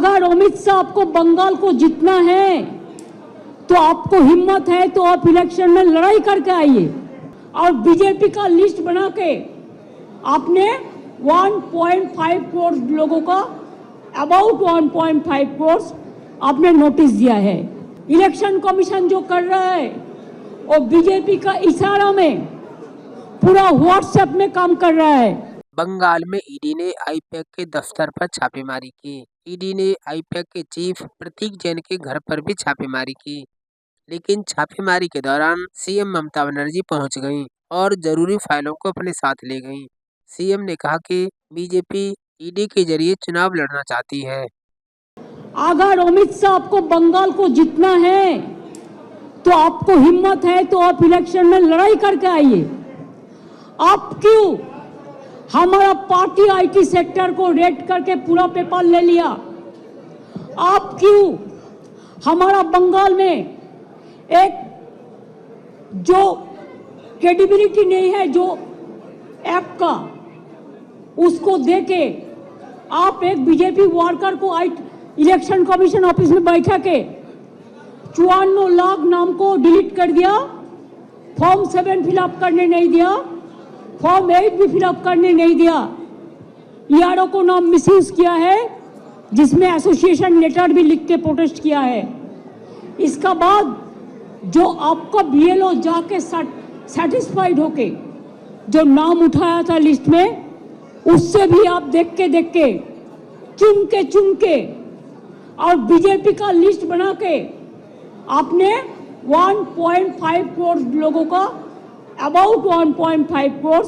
अगर अमित शाह को बंगाल को जीतना है तो आपको हिम्मत है तो आप इलेक्शन में लड़ाई करके आइए। और बीजेपी का लिस्ट बना के आपने 1.5 करोड़ लोगों का, अबाउट 1.5 करोड़ आपने नोटिस दिया है। इलेक्शन कमीशन जो कर रहा है वो बीजेपी का इशारा में पूरा व्हाट्सएप में काम कर रहा है। बंगाल में ईडी ने आईपैक के दफ्तर पर छापेमारी की। ईडी ने आईपैक के चीफ प्रतीक जैन के घर पर भी छापेमारी की, लेकिन छापेमारी के दौरान सीएम ममता बनर्जी पहुंच गईं और जरूरी फाइलों को अपने साथ ले गईं। सीएम ने कहा कि बीजेपी ईडी के जरिए चुनाव लड़ना चाहती है। अगर अमित शाह को बंगाल को जीतना है तो आपको हिम्मत है तो आप इलेक्शन में लड़ाई करके आइए। आप क्यों हमारा पार्टी आईटी सेक्टर को रेड करके पूरा पेपर ले लिया? आप क्यों हमारा बंगाल में एक जो क्रेडिबिलिटी नहीं है जो ऐप का, उसको देके आप एक बीजेपी वर्कर को इलेक्शन कमीशन ऑफिस में बैठा के 54 लाख नाम को डिलीट कर दिया, फॉर्म 7 फिलअप करने नहीं दिया, फॉर्म 8 भी फिलअप करने नहीं दिया, ईआरओ को नाम मिसयूज किया है, जिसमें एसोसिएशन लेटर भी लिख के प्रोटेस्ट किया है। इसका बाद जो आपका बीएलओ जाके सेटिस्फाइड होके जो नाम उठाया था लिस्ट में, उससे भी आप देख के चुन के और बीजेपी का लिस्ट बना के आपने 1.5 करोड़ लोगों का, अबाउट 1.5 करोड़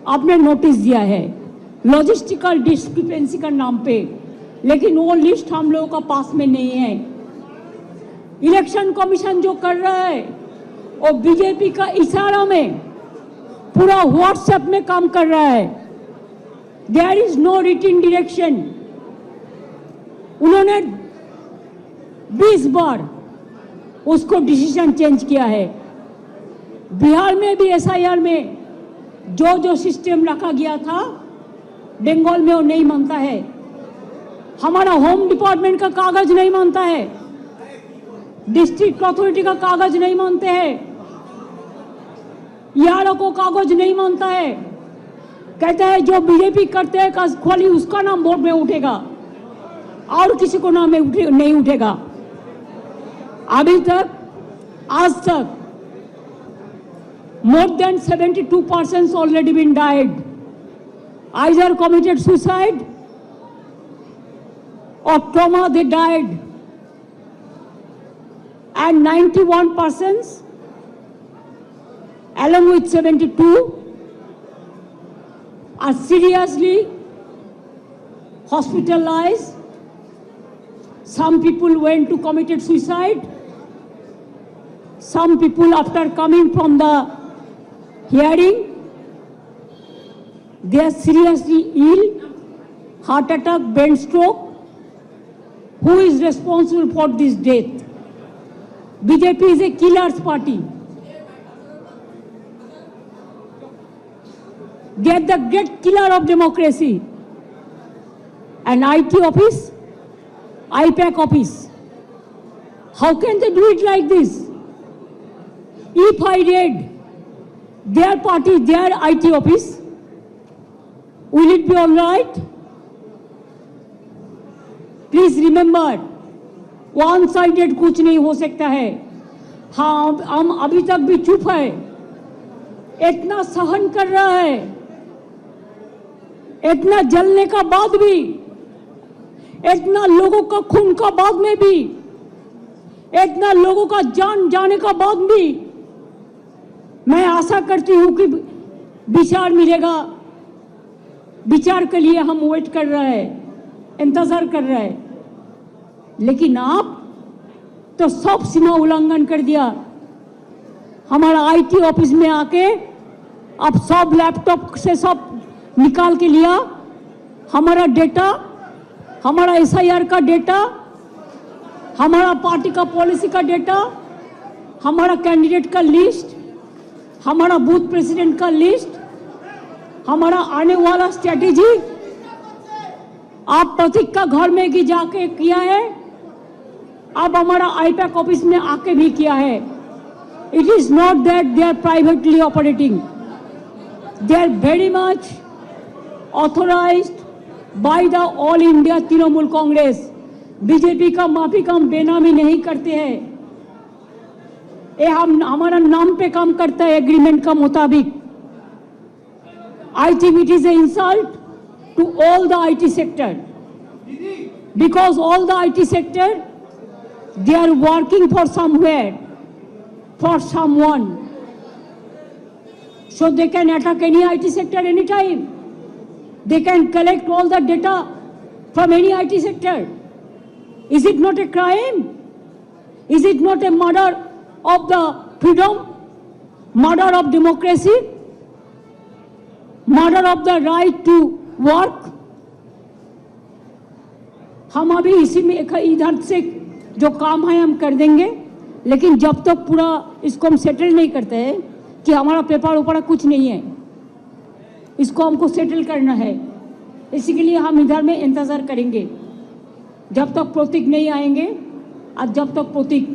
आपने नोटिस दिया है लॉजिस्टिकल डिस्क्रिपेंसी का नाम पे, लेकिन वो लिस्ट हम लोगों का पास में नहीं है। इलेक्शन कमीशन जो कर रहा है वो बीजेपी का इशारा में पूरा व्हाट्सएप में काम कर रहा है। There is no written direction. उन्होंने 20 बार उसको डिसीजन चेंज किया है। बिहार में भी एसआईआर में जो सिस्टम रखा गया था, बंगाल में वो नहीं मानता है। हमारा होम डिपार्टमेंट का कागज नहीं मानता है, डिस्ट्रिक्ट अथॉरिटी का कागज नहीं मानते हैं, ईआरओ को कागज नहीं मानता है। कहते हैं जो बीजेपी करते हैं खाली उसका नाम वोट में उठेगा और किसी को नाम में नहीं उठेगा। अभी तक आज तक more than 72% already been died, either committed suicide or trauma they died, and 91% along with 72 are seriously hospitalized. Some people went to committed suicide. Some people after coming from the hearing, they are seriously ill, heart attack, brain stroke. Who is responsible for this death? BJP is a killer's party. They are the great killer of democracy. An IT office, IPAC office. How can they do it like this? If I read their party, their IT office, will it be all right? Please remember, one-sided कुछ नहीं हो सकता है। हाँ, हम अभी तक भी चुप है, इतना सहन कर रहा है, इतना जलने का बाद भी, इतना लोगों का खून का बाद में भी, इतना लोगों का जान जाने का बाद भी मैं आशा करती हूं कि विचार मिलेगा। विचार के लिए हम वेट कर रहे हैं, इंतजार कर रहे हैं, लेकिन आप तो सब सीमा उल्लंघन कर दिया। हमारा आईटी ऑफिस में आके आप सब लैपटॉप से सब निकाल के लिया, हमारा डेटा, हमारा एसआईआर का डेटा, हमारा पार्टी का पॉलिसी का डेटा, हमारा कैंडिडेट का लिस्ट, हमारा बूथ प्रेसिडेंट का लिस्ट, हमारा आने वाला स्ट्रेटेजी, आप प्रतीक का घर में भी जाके किया है, अब हमारा आईपैक ऑफिस में आके भी किया है। It is not that they are privately operating, they are very much authorized by the all India Trinamool Congress. BJP का माफी का हम बेनामी नहीं करते हैं, ये हम हमारा नाम पे काम करता है एग्रीमेंट का मुताबिक। I think it is an insult to all the IT sector, because all the IT sector, they are working for somewhere, for someone, so they can attack any IT sector anytime. They can collect all the data from any IT sector. Is it not a crime? Is it not a murder of the freedom, murder of democracy, murder of the right to work? हम अभी इसी में इधर से जो काम है हम कर देंगे, लेकिन जब तक पूरा इसको हम सेटल नहीं करते हैं कि हमारा पेपर ऊपर कुछ नहीं है, इसको हमको सेटल करना है, इसी के लिए हम इधर में इंतजार करेंगे जब तक प्रतीक नहीं आएंगे और जब तक प्रतीक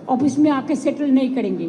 ऑफिस में आके सेटल नहीं करेंगे।